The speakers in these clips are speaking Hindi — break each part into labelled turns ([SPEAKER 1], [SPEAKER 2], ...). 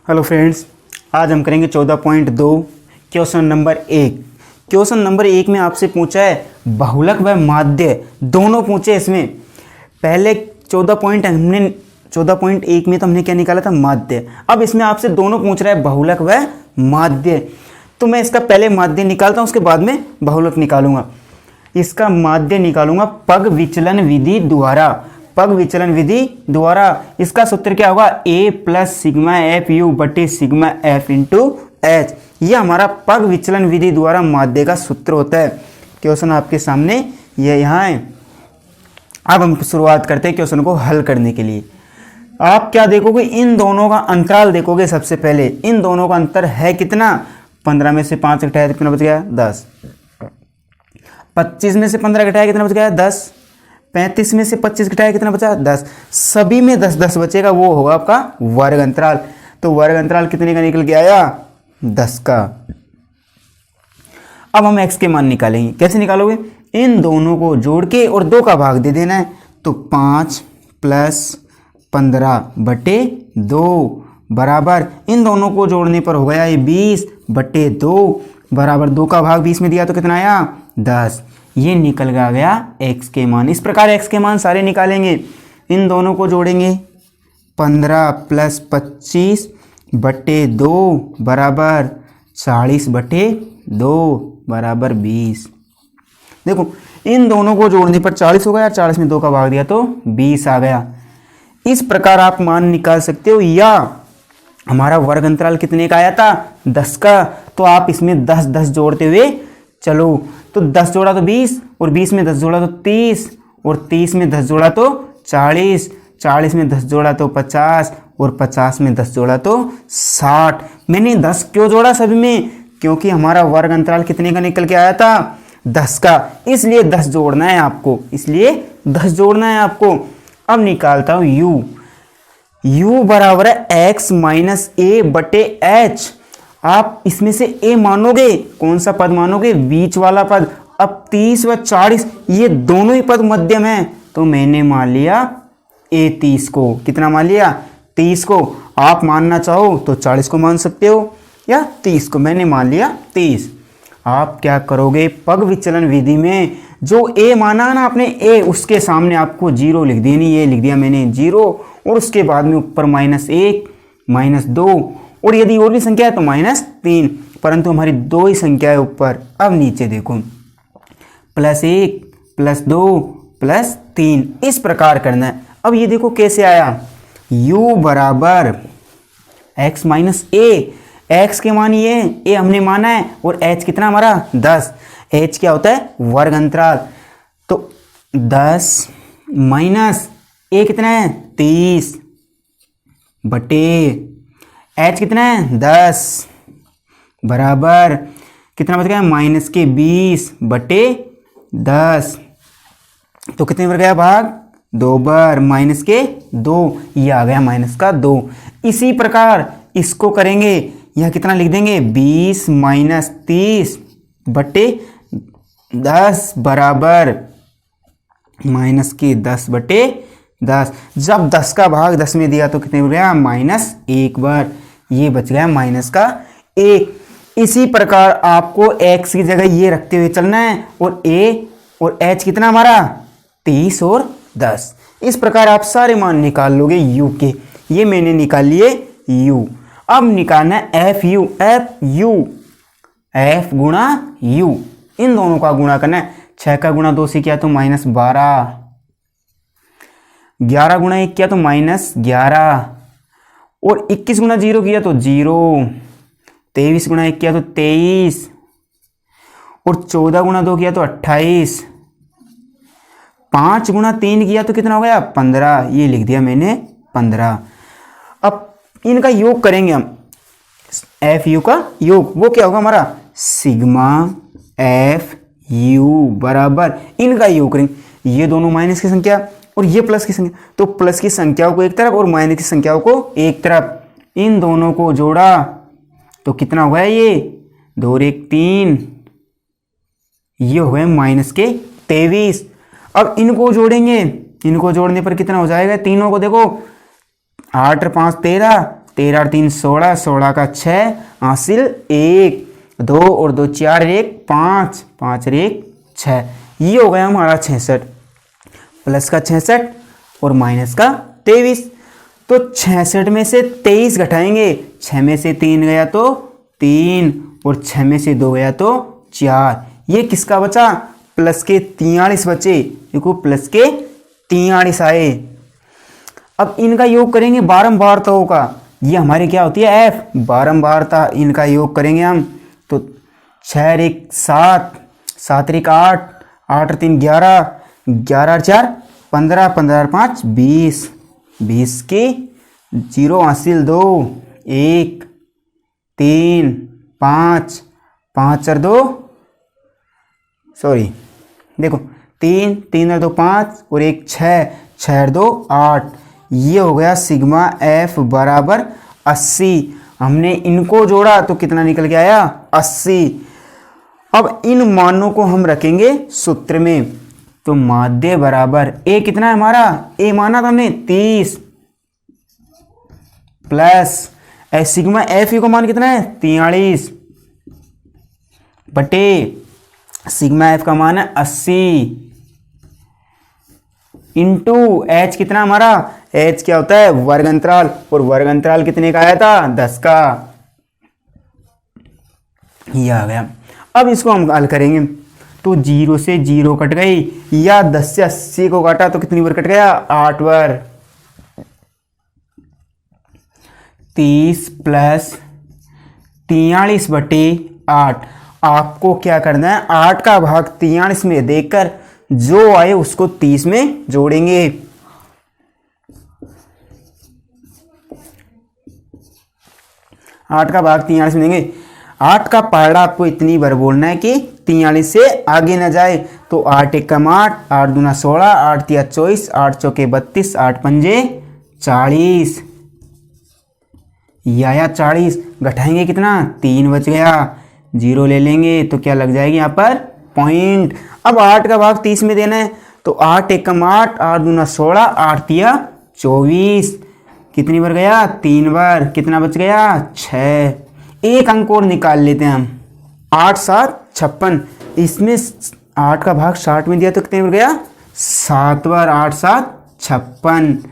[SPEAKER 1] हेलो फ्रेंड्स, आज हम करेंगे 14.2 क्वेश्चन नंबर 1। क्वेश्चन नंबर 1 में आपसे पूछा है बहुलक व माध्य दोनों पूछे। इसमें पहले 14.1 में तो हमने क्या निकाला था, माध्य। अब इसमें आपसे दोनों पूछ रहा है बहुलक व माध्य। तो मैं इसका पहले माध्य निकालता हूँ, उसके बाद में बहुलक निकालूंगा। इसका माध्य निकालूंगा पग विचलन विधि द्वारा। पग विचलन विधि द्वारा इसका सूत्र क्या होगा, a plus sigma F you बटे सिग्मा एफ इंटू एच। यह हमारा पग विचलन विधि द्वारा माध्य का सूत्र होता है। क्वेश्चन आपके सामने ये यहाँ है। अब हम शुरुआत करते हैं क्वेश्चन को हल करने के लिए। आप क्या देखोगे, इन दोनों का अंतराल देखोगे। सबसे पहले इन दोनों का अंतर है कितना, 15 में से 5 घटाया कितना बच गया, 10। 25 में से 15 घटाया कितना बच गया, 10। 35 में से 25 घटाया कितना बचा, 10। सभी में 10 10 बचेगा, वो होगा आपका वर्ग अंतराल। तो वर्ग अंतराल कितने का निकल के आया, 10 का। अब हम x के मान निकालेंगे। कैसे निकालोगे, इन दोनों को जोड़ के और 2 का भाग दे देना है। तो 5 प्लस 15 बटे 2 बराबर, इन दोनों को जोड़ने पर हो गया ये 20 बटे 2 बराबर 2 का भाग 20 में दिया तो कितना आया, 10। ये निकल गया x के मान। इस प्रकार x के मान सारे निकालेंगे। इन दोनों को जोड़ेंगे, 15 प्लस 25 बटे 2 बराबर 40 बटे 2 बराबर 20। देखो इन दोनों को जोड़ने पर 40 हो गया, 40 में 2 का भाग दिया तो 20 आ गया। इस प्रकार आप मान निकाल सकते हो। या हमारा वर्ग अंतराल कितने का आया था, 10 का। तो आप इसमें 10 10 जोड़ते हुए चलो। तो 10 जोड़ा तो 20, और 20 में 10 जोड़ा तो 30, और 30 में 10 जोड़ा तो 40, 40 में 10 जोड़ा तो 50, और 50 में 10 जोड़ा तो 60। मैंने 10 क्यों जोड़ा सभी में, क्योंकि हमारा वर्ग अंतराल कितने का निकल के आया था, 10 का। इसलिए 10 जोड़ना है आपको, इसलिए 10 जोड़ना है आपको। अब निकालता हूं u। u बराबर है x माइनस ए बटे एच। आप इसमें से a मानोगे, कौन सा पद मानोगे, बीच वाला पद। अब 30 व 40 ये दोनों ही पद मध्यम है, तो मैंने मान लिया a 30 को। कितना मान लिया, 30 को। आप मानना चाहो तो 40 को मान सकते हो या 30 को। मैंने मान लिया 30। आप क्या करोगे, पग विचलन विधि में जो a माना ना आपने a, उसके सामने आपको 0 लिख देनी। ये लिख दिया मैंने 0, और उसके बाद में ऊपर -1 -2, और यदि और भी संख्या है तो -3। परंतु हमारी 2 ही संख्या है ऊपर। अब नीचे देखो, +1 +2 +3, इस प्रकार करना है। अब ये देखो कैसे आया, u बराबर x माइनस ए। x के मान ये a हमने माना है, और h कितना हमारा, 10। h क्या होता है, वर्ग अंतराल। तो 10 माइनस a कितना है, 30 बटे h कितना है, 10 बराबर कितना बच गया, -20 बटे 10। तो कितने बार गया भाग, 2 बार, -2। ये आ गया -2। इसी प्रकार इसको करेंगे, यह कितना लिख देंगे, 20 - 30 बटे 10 बराबर -10 बटे 10। जब 10 का भाग 10 में दिया तो कितने हो गया, -1 बार। ये बच गया -1। इसी प्रकार आपको x की जगह ये रखते हुए चलना है, और a और h कितना हमारा, 30 और 10। इस प्रकार आप सारे मान निकाल लोगे u के। ये मैंने निकाल लिए u। अब निकालना है f गुणा u। इन दोनों का गुणा करना है। 6 का गुणा 2 से किया तो -12, 11 गुणा 1 किया तो -11, और 21 गुणा 0 किया तो 0, 23 गुणा 1 किया तो 23, और 14 गुणा 2 किया तो 28, 5 गुणा 3 किया तो कितना हो गया, 15। ये लिख दिया मैंने 15। अब इनका योग करेंगे हम, एफ यू का योग। वो क्या होगा हमारा, सिग्मा एफ यू बराबर, इनका योग करेंगे। ये दोनों माइनस की संख्या और ये प्लस की संख्या, तो प्लस की संख्याओं को एक तरफ और माइनस की संख्याओं को एक तरफ। इन दोनों को जोड़ा तो कितना हो गया, ये 2 और 1 3, ये हो गए -23। अब इनको जोड़ेंगे, इनको जोड़ने पर कितना हो जाएगा, तीनों को देखो 8 और 5 13, 13 और 3 16, 16 का 6 हासिल 1, 2 और 2 4 1 5, 5 और 1 6। ये हो गया हमारा 66। प्लस का 66 और माइनस का 23। तो 66 में से 23 घटाएंगे, 6 में से 3 गया तो 3 और 6 में से 2 गया तो 4। ये किसका बचा? प्लस के 43 बचे। देखो प्लस के 43 आए। अब इनका योग करेंगे बारंबारताओं का। ये हमारी क्या होती है? एफ, बारंबारता। इनका योग करेंगे हम तो 6 और 1 7, 7 और 1 8, 8 और 3 11, 11 और 4 15, 15 और 5 20, 20 के 0 हासिल 2, 1 3 5, 5 और 2 सॉरी देखो 3, 3 और 2 5 और 1 6, 6 और 2 8। ये हो गया सिग्मा एफ बराबर 80। हमने इनको जोड़ा तो कितना निकल के आया? 80। अब इन मानों को हम रखेंगे सूत्र में। तो माध्य बराबर ए कितना है हमारा? ए माना था हमने 30 प्लस सिग्मा एफ को मान कितना है? 43 बटे सिग्मा एफ का मान है 80 इंटू एच कितना हमारा? एच क्या होता है? वर्ग अंतराल। और वर्ग अंतराल कितने का आया था? 10 का। ये आ गया। अब इसको हम हल करेंगे तो 0 से 0 कट गई, या 10 से 80 को काटा तो कितनी बार कट गया? 8 बार। 30 प्लस 43 बटे 8। आपको क्या करना है? 8 का भाग 43 में देकर जो आए उसको 30 में जोड़ेंगे। 8 का भाग 43 में देंगे। 8 का पहाड़ा आपको इतनी बार बोलना है कि 43 से आगे ना जाए। तो 8 एकम 8, 8 दूना 16, 8 तिया 24, 8 चौके 32, 8 पंजे 40। या 40 घटाएंगे कितना? 3 बच गया। 0 ले लेंगे तो क्या लग जाएगी यहाँ पर? पॉइंट। अब 8 का भाग 30 में देना है तो 8 एकम 8, 8 दूना 16, 8 तिया 24। कितनी बार गया? 3 बार। कितना बच गया? 6। एक अंक और निकाल लेते हैं हम। 8 7 56। इसमें 8 का भाग 60 में दिया तो कितने बार गया? 7 बार। 8 7 56।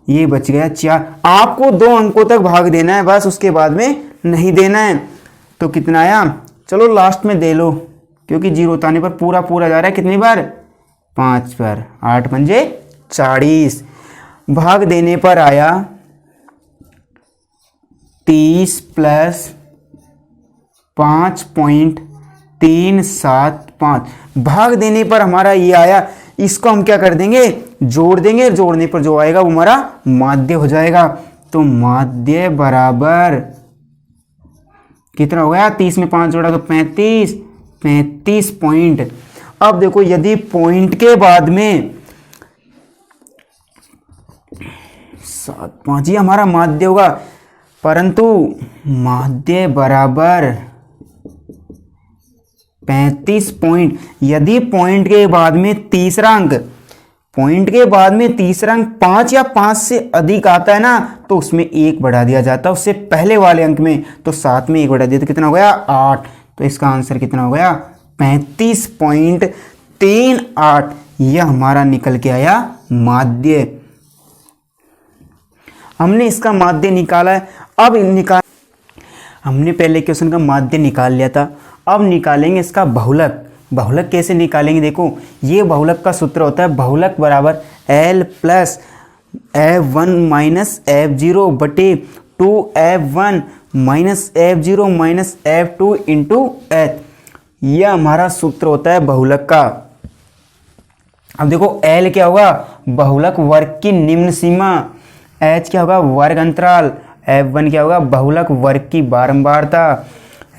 [SPEAKER 1] ये बच गया 4। आपको 2 अंकों तक भाग देना है बस, उसके बाद में नहीं देना है। तो कितना आया? चलो लास्ट में दे लो, क्योंकि 0 उतारने पर पूरा पूरा जा रहा है। कितनी बार? 5 बार। 8 पंजे 40। भाग देने पर आया 30 प्लस 5.375। भाग देने पर हमारा ये आया। इसको हम क्या कर देंगे? जोड़ देंगे। जोड़ने पर जो आएगा वो हमारा माध्य हो जाएगा। तो माध्य बराबर कितना हो गया? 30 में 5 जोड़ा तो 35, 35 पॉइंट। अब देखो यदि पॉइंट के बाद में 7 5 ये हमारा माध्य होगा, परंतु माध्य बराबर 35 पॉइंट। यदि पॉइंट के बाद में तीसरा अंक, पॉइंट के बाद में तीसरा अंक 5 या 5 से अधिक आता है ना, तो उसमें 1 बढ़ा दिया जाता है उससे पहले वाले अंक में। तो 7 में 1 बढ़ा दिया तो कितना हो गया? 8। तो इसका आंसर कितना हो गया? 35.38। यह हमारा निकल के आया माध्य। हमने इसका माध्य निकाला है। अब हमने पहले क्वेश्चन का माध्य निकाल लिया था। अब निकालेंगे इसका बहुलक। बहुलक कैसे निकालेंगे? देखो ये बहुलक का सूत्र होता है बहुलक बराबर L plus F1 minus F0 बटे 2F1 minus F0 minus F2 into H। यह हमारा सूत्र होता है बहुलक का। अब देखो L क्या होगा? बहुलक वर्ग की निम्न सीमा। H क्या होगा? वर्ग अंतराल। F1 क्या होगा? बहुलक वर्ग की बारंबारता।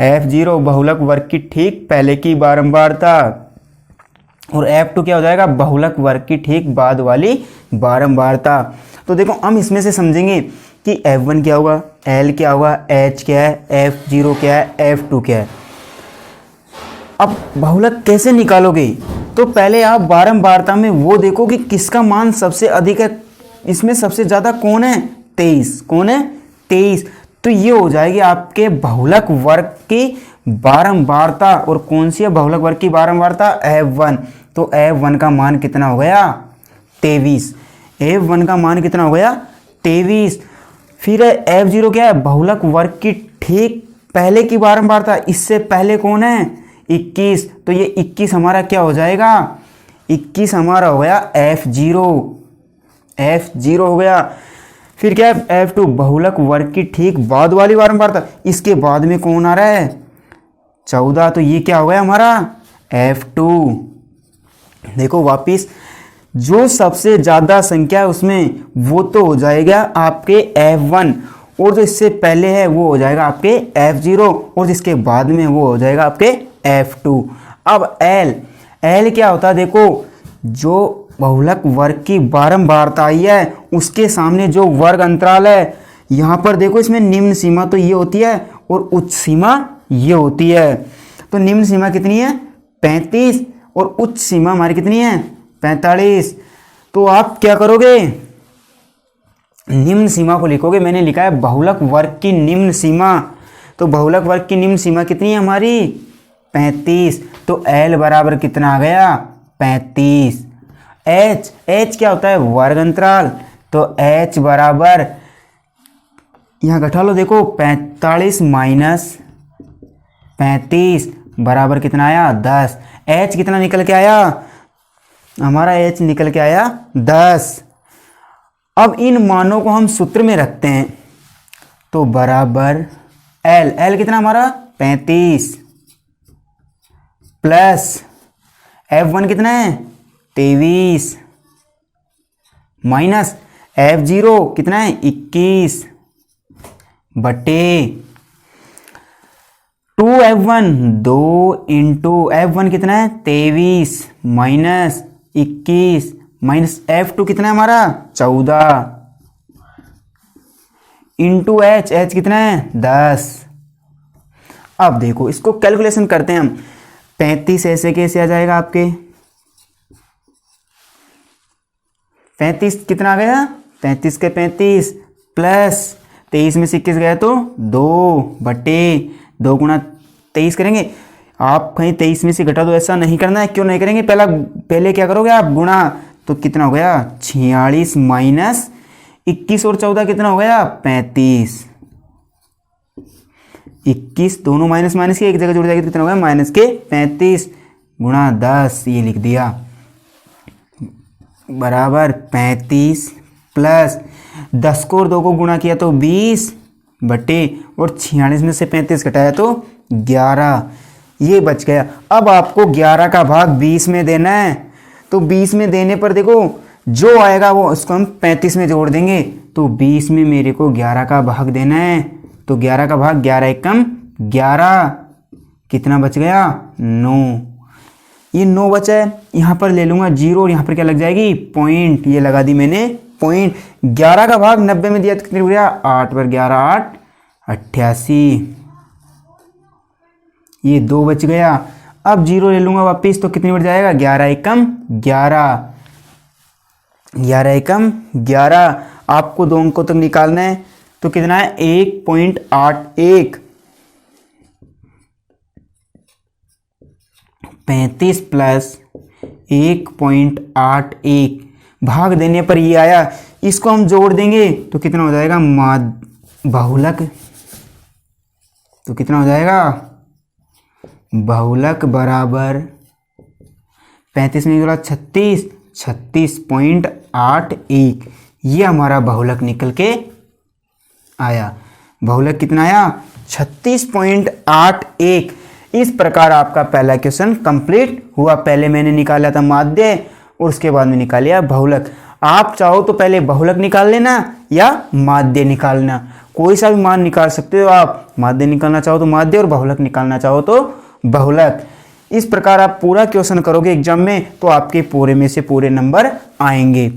[SPEAKER 1] F0 बहुलक वर्ग की ठीक पहले की बारंबारता। और F2 क्या हो जाएगा? बहुलक वर्ग की ठीक बाद वाली बारंबारता। तो देखो हम इसमें से समझेंगे कि F1 क्या होगा, L क्या होगा, H क्या है, F0 क्या है, F2 क्या है। अब बहुलक कैसे निकालोगे? तो पहले आप बारंबारता में वो देखो कि किसका मान सबसे अधिक है। इसमें सबसे ज़्यादा कौन है? 23। कौन है? 23। तो ये हो जाएगी आपके बहुलक वर्ग की बारंबारता। और कौन सी है बहुलक वर्ग की बारंबारता? F1। तो F1 का मान कितना हो गया? 23। F1 का मान कितना हो गया? 23। फिर F0 क्या है? बहुलक वर्ग की ठीक पहले की बारंबारता। इससे पहले कौन है? 21। तो ये 21 हमारा क्या हो जाएगा? 21 हमारा हो गया F0। F0 हो गया। फिर क्या है? F2 बहुलक वर्ग की ठीक बाद वाली बारंबारता। इसके बाद में कौन आ रहा है? 14। तो ये क्या हो गया हमारा? F2। देखो वापिस जो सबसे ज़्यादा संख्या है उसमें वो तो हो जाएगा आपके F1, और जो इससे पहले है वो हो जाएगा आपके F0, और जिसके बाद में वो हो जाएगा आपके F2। अब L क्या होता है? देखो जो बहुलक वर्ग की बारंबारता आई है उसके सामने जो वर्ग अंतराल है, यहाँ पर देखो इसमें निम्न सीमा तो ये होती है और उच्च सीमा ये होती है। तो निम्न सीमा कितनी है? 35, और उच्च सीमा हमारी कितनी है? 45। तो आप क्या करोगे? निम्न सीमा को लिखोगे। मैंने लिखा है बहुलक वर्ग की निम्न सीमा। तो बहुलक वर्ग की निम्न सीमा कितनी है हमारी? 35। तो L बराबर कितना आ गया? 35। H क्या होता है? वर्ग अंतराल। तो H बराबर, यहाँ घटा लो, देखो 45 माइनस 35 बराबर कितना आया? 10। H कितना निकल के आया? हमारा H निकल के आया 10। अब इन मानों को हम सूत्र में रखते हैं तो बराबर L कितना हमारा? 35 प्लस F1 कितना है? 23 माइनस F0 कितना है? 21 बटे 2F1, 2 इंटू F1 कितना है? 23 माइनस 21 माइनस F2 कितना है हमारा? 14 इंटू H कितना है? 10। अब देखो इसको कैलकुलेशन करते हैं हम। 35 ऐसे कैसे आ जाएगा आपके? 35 कितना आ गया? 35 के 35 प्लस 23 में से 21 गया तो 2 बटे 2 गुणा 23 करेंगे। आप कहीं 23 में से घटा दो, ऐसा नहीं करना है। क्यों नहीं करेंगे? पहले क्या करोगे आप? गुणा। तो कितना हो गया? 46 माइनस 21 और 14 कितना हो गया? 35। 21 दोनों माइनस माइनस के एक जगह जुड़ जाएगी तो कितना हो गया? माइनस के 35 गुणा 10, ये लिख दिया, बराबर 35 प्लस 10 को और 2 को गुणा किया तो 20 बटे, और 46 में से 35 घटाया तो 11, ये बच गया। अब आपको 11 का भाग 20 में देना है। तो 20 में देने पर देखो जो आएगा वो उसको हम 35 में जोड़ देंगे। तो 20 में मेरे को 11 का भाग देना है। तो 11 का भाग 11 एकम 11, कितना बच गया? 9। ये 9 बचा है। यहाँ पर ले लूँगा 0 और यहाँ पर क्या लग जाएगी? पॉइंट। ये लगा दी मैंने पॉइंट। 11 का भाग 90 में दिया तो कितने हो गया? 8 पर 11 8 88, ये 2 बच गया। अब 0 ले लूँगा वापस तो कितनी बढ़ जाएगा? 11 एकम 11, 11 एकम 11। आपको 2 अंकों तक निकालना है तो कितना है? 1.81। 35 प्लस 1.81 भाग देने पर ये आया। इसको हम जोड़ देंगे तो कितना हो जाएगा? बहुलक। तो कितना हो जाएगा? बहुलक बराबर 35 में जोड़ा 36, 36.81। ये हमारा बहुलक निकल के आया। बहुलक कितना आया? 36.81। इस प्रकार आपका पहला क्वेश्चन कंप्लीट हुआ। पहले मैंने निकाला था माध्य और उसके बाद में निकालिया बहुलक। आप चाहो तो पहले बहुलक निकाल लेना या माध्य निकालना, कोई सा भी मान निकाल सकते हो आप। माध्य निकालना चाहो तो माध्य और बहुलक निकालना चाहो तो बहुलक। इस प्रकार आप पूरा क्वेश्चन करोगे एग्जाम में तो आपके पूरे में से पूरे नंबर आएंगे।